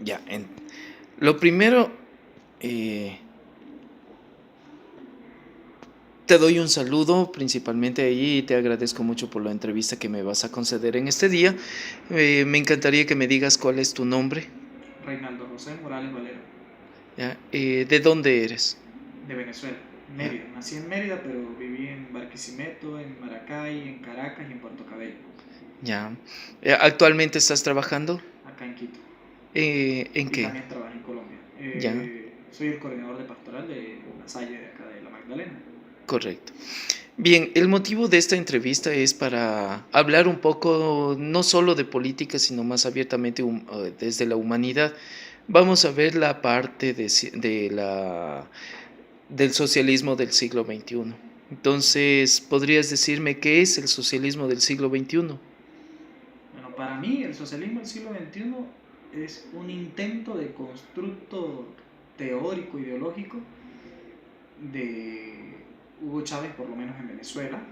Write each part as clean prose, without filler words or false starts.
Ya, lo primero, eh, te doy un saludo principalmente ahí y te agradezco mucho por la entrevista que me vas a conceder en este día. Me encantaría que me digas cuál es tu nombre, Reinaldo José Morales Valero, ¿ya? ¿De dónde eres? de Venezuela, ¿Ya? Mérida. Nací en Mérida, pero viví en Barquisimeto, en Maracay, en Caracas y en Puerto Cabello, ¿Ya? ¿Actualmente estás trabajando? acá en Quito. ¿En Y qué? también trabajé en Colombia. ¿Ya? Soy el coordinador de pastoral de La Salle, de acá de La Magdalena. Correcto. Bien, el motivo de esta entrevista es para hablar un poco no solo de política, sino más abiertamente desde la humanidad. Vamos a ver la parte del socialismo del siglo XXI. Entonces, ¿podrías decirme qué es el socialismo del siglo XXI? Bueno, para mí el socialismo del siglo XXI es un intento de constructo teórico, ideológico de Hugo Chávez, por lo menos en Venezuela,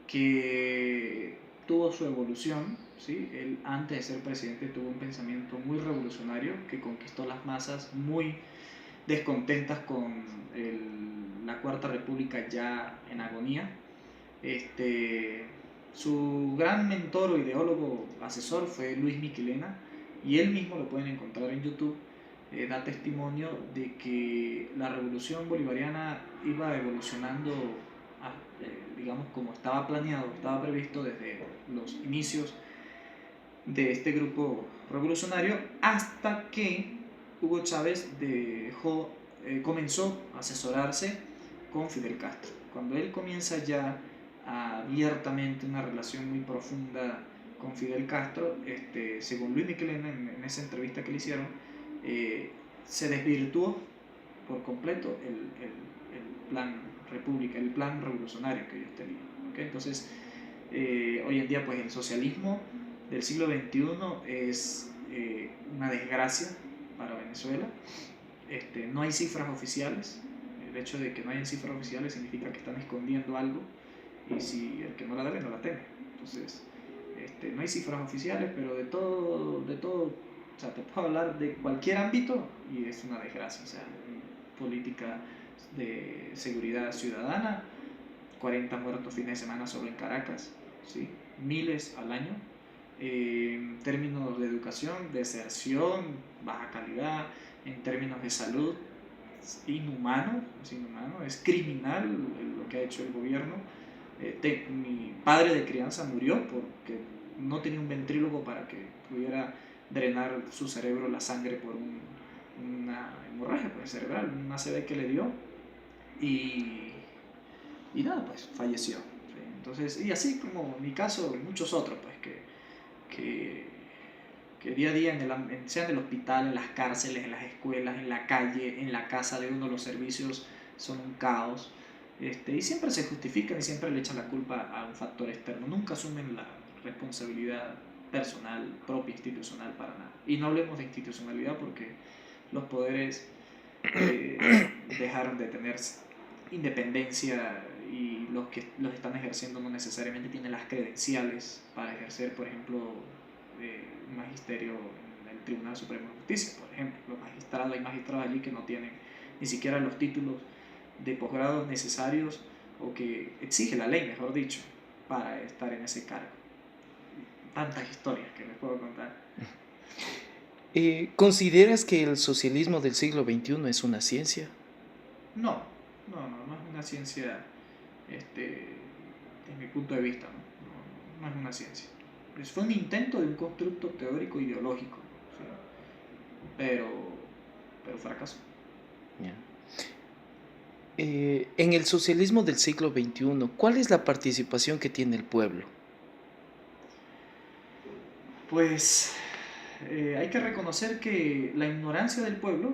que tuvo su evolución, ¿sí? Él antes de ser presidente tuvo un pensamiento muy revolucionario que conquistó las masas muy descontentas con la Cuarta República ya en agonía. Este, su gran mentor o ideólogo asesor fue Luis Miquelena y él mismo lo pueden encontrar en YouTube. Da testimonio de que la revolución bolivariana iba evolucionando, digamos, como estaba planeado, estaba previsto desde los inicios de este grupo revolucionario hasta que Hugo Chávez comenzó a asesorarse con Fidel Castro. Cuando él comienza ya abiertamente una relación muy profunda con Fidel Castro, según Luis Miquelena en esa entrevista que le hicieron, eh, se desvirtuó por completo el plan república, el plan revolucionario que ellos tenían. ¿Okay? Entonces, hoy en día pues el socialismo del siglo XXI es una desgracia para Venezuela. No hay cifras oficiales. El hecho de que no hayan cifras oficiales significa que están escondiendo algo y si el que no la debe no la teme. Entonces, no hay cifras oficiales, pero de todo, o sea, te puedo hablar de cualquier ámbito y es una desgracia. O sea, política de seguridad ciudadana, 40 muertos fines de semana solo en Caracas, ¿sí? Miles al año. En términos de educación, deserción, baja calidad, en términos de salud, es inhumano, es criminal lo que ha hecho el gobierno. Mi padre de crianza murió porque no tenía un ventrílogo para que pudiera drenar su cerebro la sangre por una hemorragia pues, cerebral, una ACV que le dio y, y nada, pues falleció. ¿Sí? Entonces, y así como en mi caso, muchos otros, pues que, que día a día, sea en el hospital, en las cárceles, en las escuelas, en la calle, en la casa de uno, los servicios son un caos. Y siempre se justifican y siempre le echan la culpa a un factor externo. Nunca asumen la responsabilidad personal, propia, institucional, para nada. Y no hablemos de institucionalidad porque los poderes dejaron de tener independencia y los que los están ejerciendo no necesariamente tienen las credenciales para ejercer, por ejemplo, un magisterio en el Tribunal Supremo de Justicia, por ejemplo. Los magistrados, hay magistrados allí que no tienen ni siquiera los títulos de posgrado necesarios o que exige la ley, mejor dicho, para estar en ese cargo. Tantas historias que les puedo contar. ¿Consideras que el socialismo del siglo XXI es una ciencia? No, no es una ciencia, desde mi punto de vista, no es una ciencia. Fue un intento de un constructo teórico ideológico, ¿sí? pero, pero fracasó. Ya. En el socialismo del siglo XXI, ¿cuál es la participación que tiene el pueblo? Pues hay que reconocer que la ignorancia del pueblo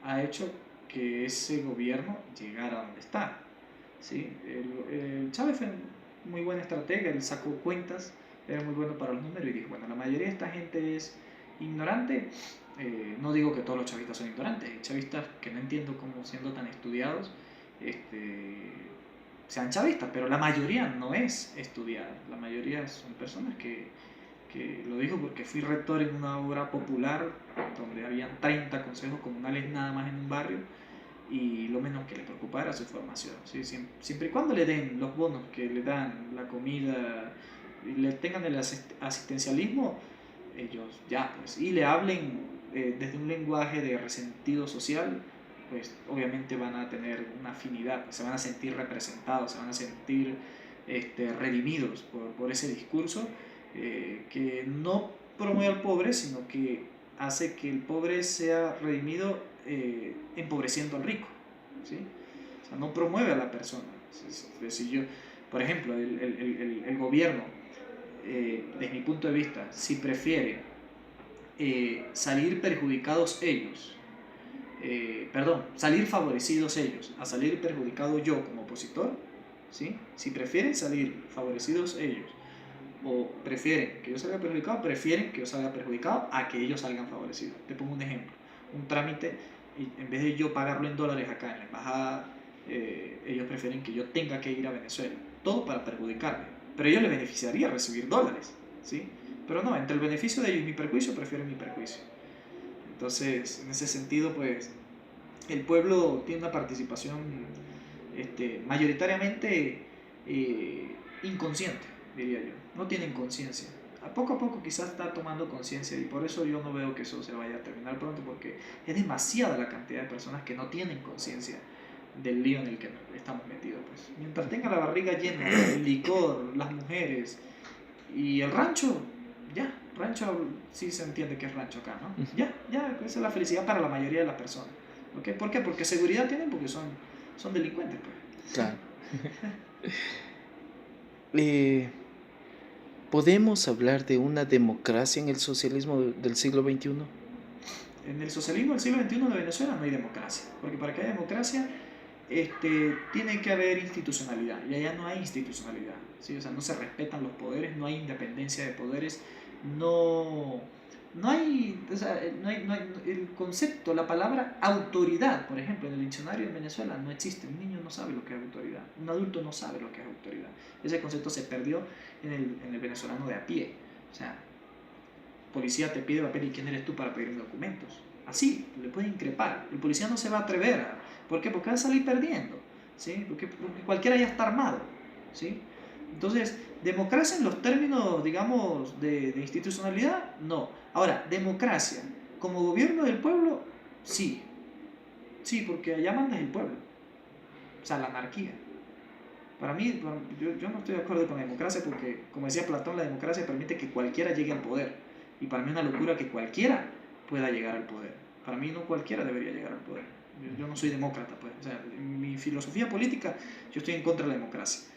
ha hecho que ese gobierno llegara a donde está. ¿Sí? Chávez fue muy buena estratega, él sacó cuentas, era muy bueno para los números y dijo, bueno, la mayoría de esta gente es ignorante. No digo que todos los chavistas son ignorantes, hay chavistas que no entiendo cómo siendo tan estudiados sean chavistas, pero la mayoría no es estudiada, la mayoría son personas que que lo dijo porque fui rector en una obra popular donde habían 30 consejos comunales nada más en un barrio y lo menos que le preocupaba era su formación, ¿sí? Siempre y cuando le den los bonos que le dan, la comida, y le tengan el asistencialismo, ellos ya, pues, y le hablen desde un lenguaje de resentido social, pues obviamente van a tener una afinidad, pues, se van a sentir representados, se van a sentir redimidos por ese discurso que no promueve al pobre, sino que hace que el pobre sea redimido empobreciendo al rico, ¿sí? O sea, no promueve a la persona. Si yo, por ejemplo, el gobierno, desde mi punto de vista, si prefiere salir perjudicados ellos, perdón, salir favorecidos ellos a salir perjudicado yo como opositor, ¿sí? Si prefieren salir favorecidos ellos o prefieren que yo salga perjudicado, prefieren que yo salga perjudicado a que ellos salgan favorecidos. Te pongo un ejemplo, un trámite, en vez de yo pagarlo en dólares acá en la embajada, ellos prefieren que yo tenga que ir a Venezuela, todo para perjudicarme, pero a ellos les beneficiaría recibir dólares, ¿sí? Pero no, entre el beneficio de ellos y mi perjuicio, prefieren mi perjuicio. Entonces, en ese sentido, pues, el pueblo tiene una participación mayoritariamente inconsciente, diría yo. No tienen conciencia. A poco quizás está tomando conciencia y por eso yo no veo que eso se vaya a terminar pronto porque es demasiada la cantidad de personas que no tienen conciencia del lío en el que estamos metidos. Pues. Mientras tenga la barriga llena, el licor, las mujeres y el rancho, ya, rancho sí se entiende que es rancho acá, ¿no? Ya, esa es la felicidad para la mayoría de las personas. ¿Okay? ¿Por qué? Porque seguridad tienen porque son delincuentes. Pues. Claro. ¿Podemos hablar de una democracia en el socialismo del siglo XXI? En el socialismo del siglo XXI de Venezuela no hay democracia, porque para que haya democracia tiene que haber institucionalidad, y allá no hay institucionalidad, ¿sí? O sea, no se respetan los poderes, no hay independencia de poderes, no, no hay, o sea, no hay el concepto, la palabra autoridad, por ejemplo, en el diccionario de Venezuela no existe, un niño no sabe lo que es autoridad, un adulto no sabe lo que es autoridad, ese concepto se perdió en el venezolano de a pie, o sea, policía te pide papel y quién eres tú para pedirme documentos. Así, le puede increpar. El policía no se va a atrever. ¿Por qué? Porque va a salir perdiendo. ¿Sí? Porque cualquiera ya está armado. ¿Sí? Entonces, democracia en los términos, digamos, de institucionalidad, no. Ahora, democracia como gobierno del pueblo, sí. Sí, porque allá manda el pueblo. O sea, la anarquía. Para mí, yo no estoy de acuerdo con la democracia porque, como decía Platón, la democracia permite que cualquiera llegue al poder. Y para mí es una locura que cualquiera pueda llegar al poder. Para mí no cualquiera debería llegar al poder. Yo no soy demócrata, pues. O sea, en mi filosofía política yo estoy en contra de la democracia.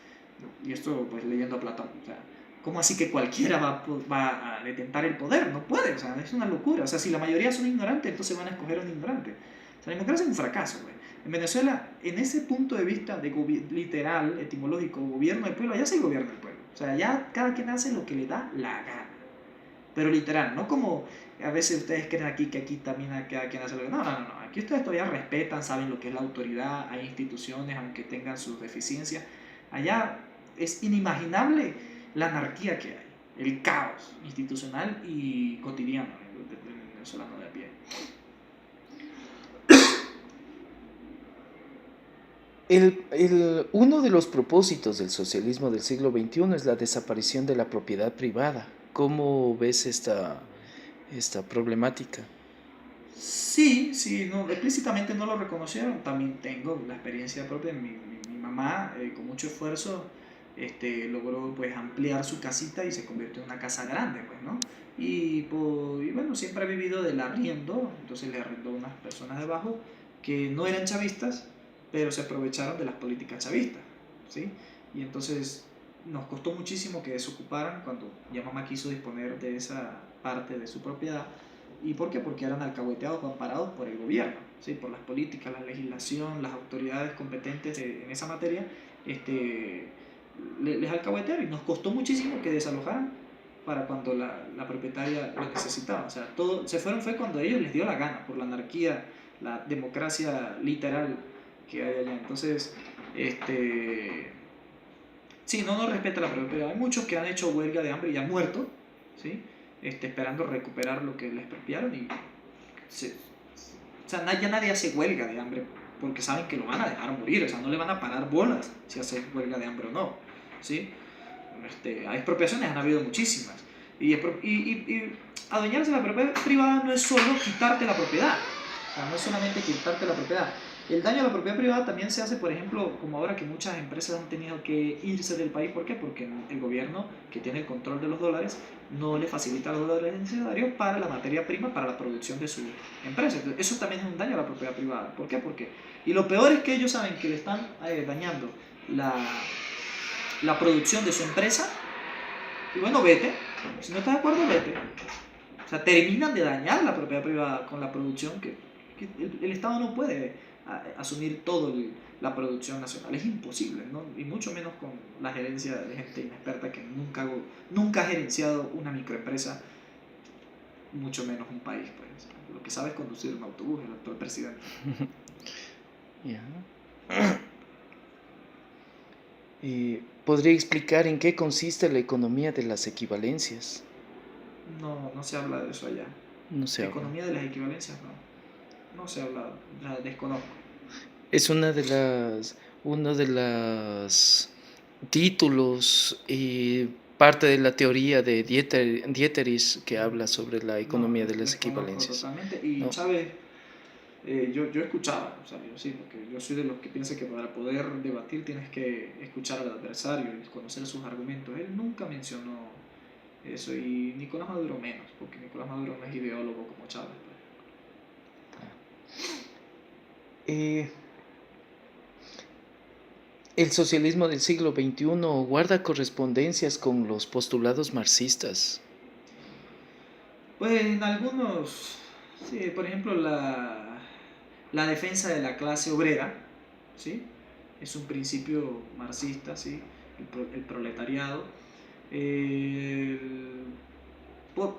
Y esto, pues, leyendo a Platón. O sea, ¿cómo así que cualquiera va a detentar el poder? No puede, o sea, es una locura. O sea, si la mayoría son ignorantes, entonces van a escoger a un ignorante. O sea, la democracia es un fracaso, pues. En Venezuela, en ese punto de vista de literal, etimológico, gobierno del pueblo, allá sí gobierna el pueblo. O sea, ya cada quien hace lo que le da la gana. Pero literal, no como a veces ustedes creen aquí que aquí también cada quien hace lo que... No. Aquí ustedes todavía respetan, saben lo que es la autoridad, hay instituciones, aunque tengan sus deficiencias. Allá es inimaginable la anarquía que hay, el caos institucional y cotidiano del venezolano de a pie. Uno de los propósitos del socialismo del siglo XXI es la desaparición de la propiedad privada. ¿Cómo ves esta problemática? Sí, no, explícitamente no lo reconocieron. También tengo la experiencia propia. Mi mamá, con mucho esfuerzo, logró pues ampliar su casita y se convirtió en una casa grande, pues, ¿no? Y bueno, siempre ha vivido del arriendo, entonces le arrendó a unas personas debajo que no eran chavistas, pero se aprovecharon de las políticas chavistas, ¿sí? Y entonces nos costó muchísimo que desocuparan cuando ya mamá quiso disponer de esa parte de su propiedad. ¿Y por qué? Porque eran alcahueteados o amparados por el gobierno, ¿sí? Por las políticas, la legislación, las autoridades competentes en esa materia, les alcahuetearon y nos costó muchísimo que desalojaran para cuando la propietaria lo necesitaba. O sea, todo se fueron fue cuando a ellos les dio la gana, por la anarquía, la democracia literal que hay allá. Entonces, sí, no nos respeta la propiedad. Hay muchos que han hecho huelga de hambre y han muerto ¿sí? Esperando recuperar lo que les expropiaron y o sea, ya nadie hace huelga de hambre porque saben que lo van a dejar morir, o sea, no le van a parar bolas si hace huelga de hambre o no, ¿sí? Hay expropiaciones, han habido muchísimas. Y adueñarse de la propiedad privada no es solo quitarte la propiedad, o sea, no es solamente quitarte la propiedad. El daño a la propiedad privada también se hace, por ejemplo, como ahora que muchas empresas han tenido que irse del país. ¿Por qué? Porque el gobierno, que tiene el control de los dólares, no le facilita los dólares necesarios para la materia prima, para la producción de su empresa. Entonces, eso también es un daño a la propiedad privada. ¿Por qué? Y lo peor es que ellos saben que le están dañando la producción de su empresa. Y bueno, vete. Si no estás de acuerdo, vete. O sea, terminan de dañar la propiedad privada con la producción que el Estado no puede asumir toda la producción nacional. Es imposible, ¿no? Y mucho menos con la gerencia de gente inexperta que nunca ha gerenciado una microempresa, mucho menos un país. Pues. Lo que sabe es conducir un autobús, el actual presidente. Yeah. ¿Podría explicar en qué consiste la economía de las equivalencias? No se habla de eso allá. No se habla. Economía de las equivalencias, no se habla, la desconozco. Es uno de los títulos y parte de la teoría de Dieterich que habla sobre la economía de las equivalencias. Totalmente. Y No. Chávez, yo escuchaba, o sea, yo sí, porque yo soy de los que piensa que para poder debatir tienes que escuchar al adversario y conocer sus argumentos. Él nunca mencionó eso, y Nicolás Maduro menos, porque Nicolás Maduro no es ideólogo como Chávez. Eh, el socialismo del siglo XXI guarda correspondencias con los postulados marxistas. Pues en algunos, sí, por ejemplo, la defensa de la clase obrera, ¿sí? Es un principio marxista, ¿sí? El proletariado.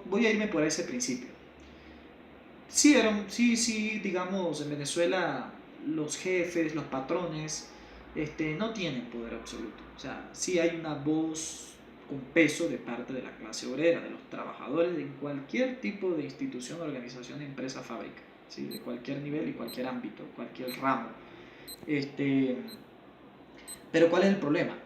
Voy a irme por ese principio. Sí, digamos, en Venezuela los jefes, los patrones, no tienen poder absoluto. O sea, sí hay una voz con peso de parte de la clase obrera, de los trabajadores, de cualquier tipo de institución, organización, empresa, fábrica, ¿sí? De cualquier nivel y cualquier ámbito, cualquier ramo. Pero ¿cuál es el problema?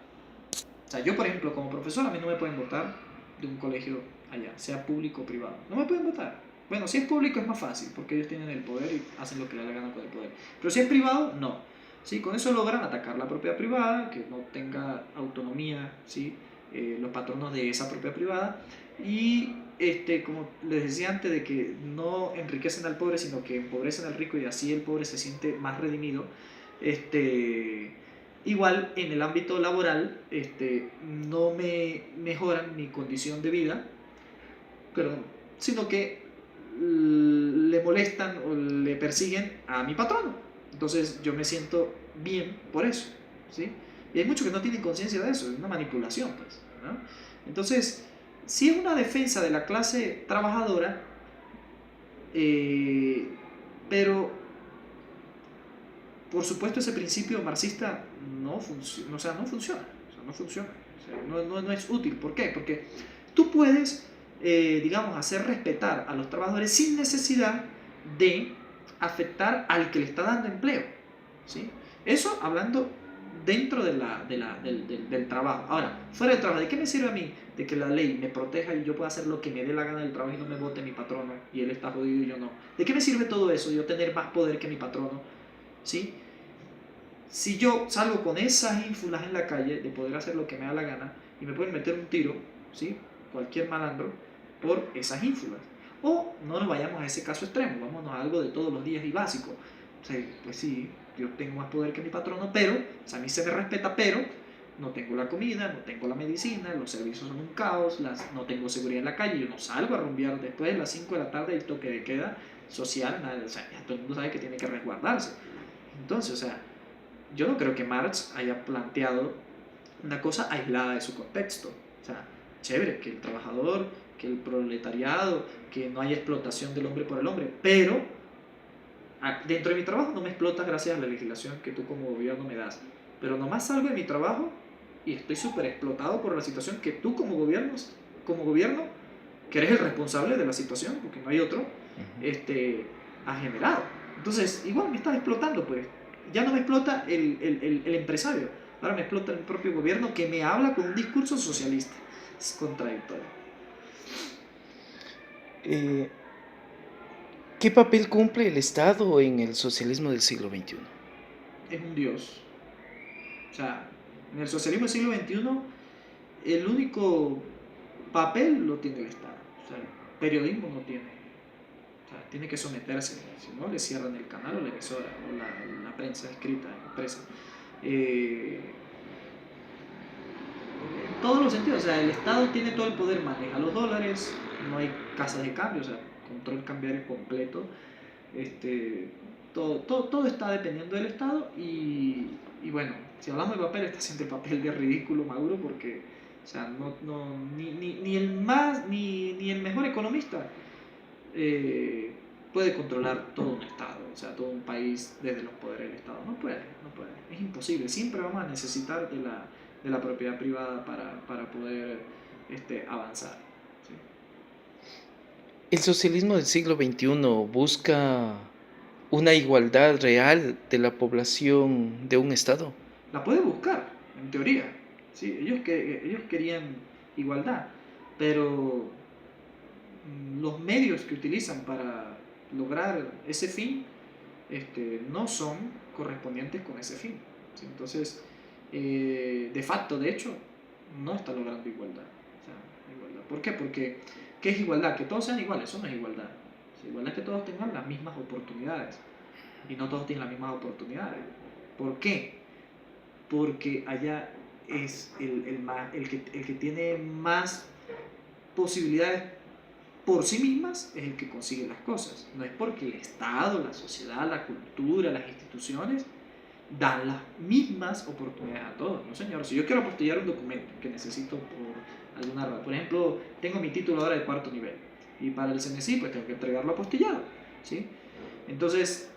O sea, yo, por ejemplo, como profesor, a mí no me pueden votar de un colegio allá, sea público o privado. No me pueden votar. Bueno, si es público es más fácil, porque ellos tienen el poder y hacen lo que les da la gana con el poder. Pero si es privado, no. ¿Sí? Con eso logran atacar la propiedad privada, que no tenga autonomía, ¿sí? Los patronos de esa propiedad privada. Y como les decía antes, de que no enriquecen al pobre, sino que empobrecen al rico, y así el pobre se siente más redimido. Igual en el ámbito laboral, no me mejoran mi condición de vida, perdón, sino que le molestan o le persiguen a mi patrono. Entonces yo me siento bien por eso, ¿sí? Y hay muchos que no tienen conciencia de eso, es una manipulación, pues, ¿no? Entonces, si es una defensa de la clase trabajadora, pero por supuesto ese principio marxista no funciona, no funciona, no es útil. ¿Por qué? Porque tú puedes, digamos, hacer respetar a los trabajadores sin necesidad de afectar al que le está dando empleo, ¿sí? Eso hablando dentro del trabajo. Ahora, fuera del trabajo, ¿de qué me sirve a mí de que la ley me proteja y yo pueda hacer lo que me dé la gana del trabajo y no me vote mi patrono y él está jodido y yo no? ¿De qué me sirve todo eso, yo tener más poder que mi patrono? ¿Sí? Si yo salgo con esas ínfulas en la calle de poder hacer lo que me da la gana y me pueden meter un tiro, ¿sí? Cualquier malandro, por esas ínfulas. O no nos vayamos a ese caso extremo, vámonos a algo de todos los días y básico. O sea, pues sí, yo tengo más poder que mi patrono, pero, o sea, a mí se me respeta, pero no tengo la comida, no tengo la medicina, los servicios son un caos, no tengo seguridad en la calle, yo no salgo a rumbear después de las 5 de la tarde, el toque de queda social, nada, o sea, ya todo el mundo sabe que tiene que resguardarse. Entonces, o sea, yo no creo que Marx haya planteado una cosa aislada de su contexto. O sea, chévere, que el trabajador, que el proletariado, que no haya explotación del hombre por el hombre, pero dentro de mi trabajo no me explotas gracias a la legislación que tú como gobierno me das. Pero nomás salgo de mi trabajo y estoy súper explotado por la situación que tú como gobierno que eres el responsable de la situación, porque no hay otro, Ujú. ha generado. Entonces, igual me está explotando, pues. Ya no me explota el empresario, ahora me explota el propio gobierno que me habla con un discurso socialista. Es contradictorio. Eh, ¿Qué papel cumple el Estado en el socialismo del siglo XXI? Es un dios. O sea, en el socialismo del siglo XXI, el único papel lo tiene el Estado. O sea, el periodismo no tiene. O sea, tiene que someterse. Si no, le cierran el canal o la emisora o la prensa escrita, impresa. Eh, en todos los sentidos. O sea, el Estado tiene todo el poder, maneja los dólares, no hay casas de cambio, o sea, control cambiario completo. Este, todo está dependiendo del Estado y bueno, si hablamos de papel, está haciendo el papel de ridículo Maduro porque, o sea, ni el más, ni el mejor economista eh, puede controlar todo un Estado, o sea, todo un país desde los poderes del Estado. No puede, no puede, es imposible. Siempre vamos a necesitar de la propiedad privada para poder avanzar. ¿Sí? El socialismo del siglo XXI busca una igualdad real de la población de un Estado. La puede buscar, en teoría. ¿Sí? Ellos querían igualdad, pero los medios que utilizan para lograr ese fin no son correspondientes con ese fin. ¿Sí? Entonces, de facto, de hecho, no está logrando igualdad. O sea, igualdad. ¿Por qué? Porque, ¿qué es igualdad? Que todos sean iguales, eso no es igualdad. O sea, igualdad es que todos tengan las mismas oportunidades. Y no todos tienen las mismas oportunidades. ¿Por qué? Porque allá es el que tiene más posibilidades por sí mismas, es el que consigue las cosas. No es porque el Estado, la sociedad, la cultura, las instituciones dan las mismas oportunidades a todos. No, señor, si yo quiero apostillar un documento que necesito por alguna razón, por ejemplo, tengo mi título ahora de cuarto nivel y para el CNC pues tengo que entregarlo apostillado, ¿sí? Entonces,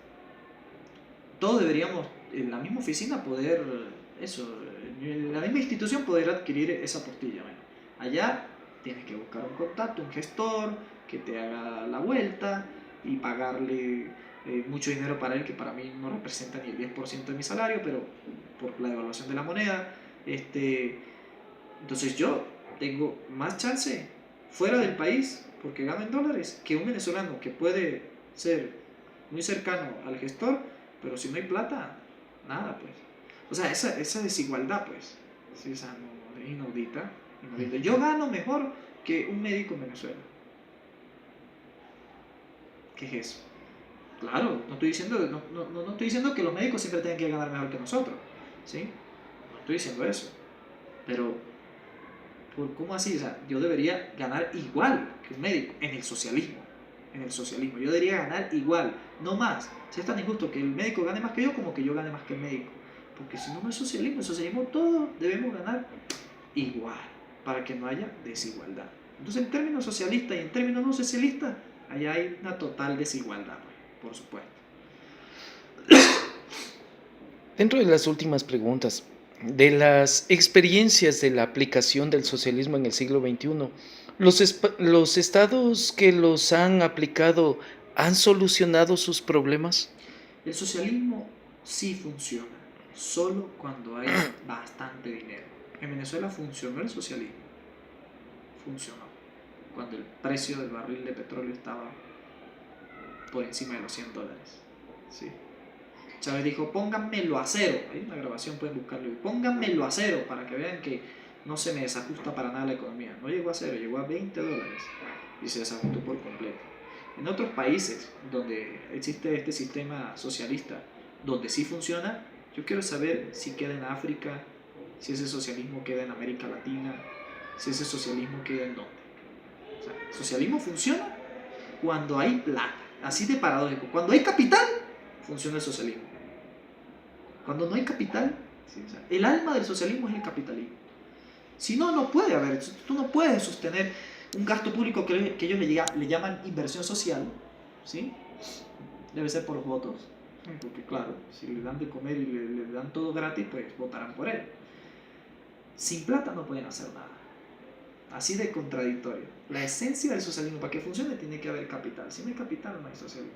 todos deberíamos en la misma oficina poder, eso, en la misma institución poder adquirir esa apostilla. Bueno, allá tienes que buscar un contacto, un gestor que te haga la vuelta y pagarle mucho dinero para él, que para mí no representa ni el 10% de mi salario, pero por la devaluación de la moneda. Entonces yo tengo más chance fuera del país, porque gano en dólares, que un venezolano que puede ser muy cercano al gestor, pero si no hay plata, nada, pues. O sea, esa desigualdad, pues, sí, o sea, es inaudita, inaudita. Yo gano mejor que un médico en Venezuela. ¿Qué es eso? Claro, no estoy diciendo que los médicos siempre tengan que ganar mejor que nosotros, ¿sí? No estoy diciendo eso. Pero ¿cómo así? O sea, yo debería ganar igual que un médico en el socialismo. En el socialismo. Yo debería ganar igual, no más. Si es tan injusto que el médico gane más que yo, como que yo gane más que el médico. Porque si no, no es socialismo. En socialismo todos debemos ganar igual para que no haya desigualdad. Entonces, en términos socialistas y en términos no socialistas, allá hay una total desigualdad, por supuesto. Dentro de las últimas preguntas, de las experiencias de la aplicación del socialismo en el siglo XXI, ¿los estados que los han aplicado han solucionado sus problemas? El socialismo sí funciona, solo cuando hay bastante dinero. En Venezuela funcionó el socialismo, funcionó, cuando el precio del barril de petróleo estaba por encima de los $100. ¿Sí? Chávez dijo, pónganmelo a cero. Hay una grabación, pueden buscarlo. Pónganmelo a cero para que vean que no se me desajusta para nada la economía. No llegó a cero, llegó a $20 y se desajustó por completo. En otros países donde existe este sistema socialista, donde sí funciona, yo quiero saber si queda en África, si ese socialismo queda en América Latina, si ese socialismo queda en dónde. O sea, el socialismo funciona cuando hay plata, así de paradójico. Cuando hay capital, funciona el socialismo. Cuando no hay capital, ¿sí? O sea, el alma del socialismo es el capitalismo. Si no, no puede haber, tú no puedes sostener un gasto público que ellos le llaman inversión social, ¿sí? Debe ser por los votos, porque claro, si le dan de comer y le dan todo gratis, pues votarán por él. Sin plata no pueden hacer nada. Así de contradictorio. La esencia del socialismo, para que funcione, tiene que haber capital. Si no hay capital, no hay socialismo.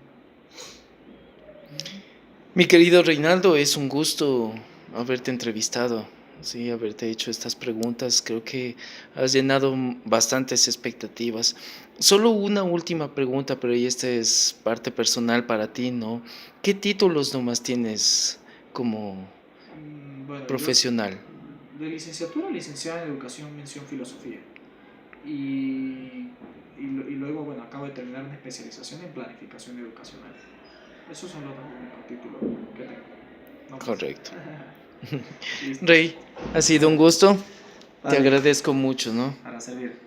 Mi querido Reinaldo, es un gusto haberte entrevistado, sí, haberte hecho estas preguntas. Creo que has llenado bastantes expectativas. Solo una última pregunta, pero y esta es parte personal para ti, ¿no? ¿Qué títulos nomás tienes como Bueno, yo profesional? de licenciatura, licenciada en educación, mención filosofía. Y, y luego, bueno, acabo de terminar una especialización en planificación educacional. Esos son los dos únicos títulos que tengo. No más. Correcto. Listo. Rey, ha sido un gusto. Te Vale, agradezco mucho, ¿no? para servir.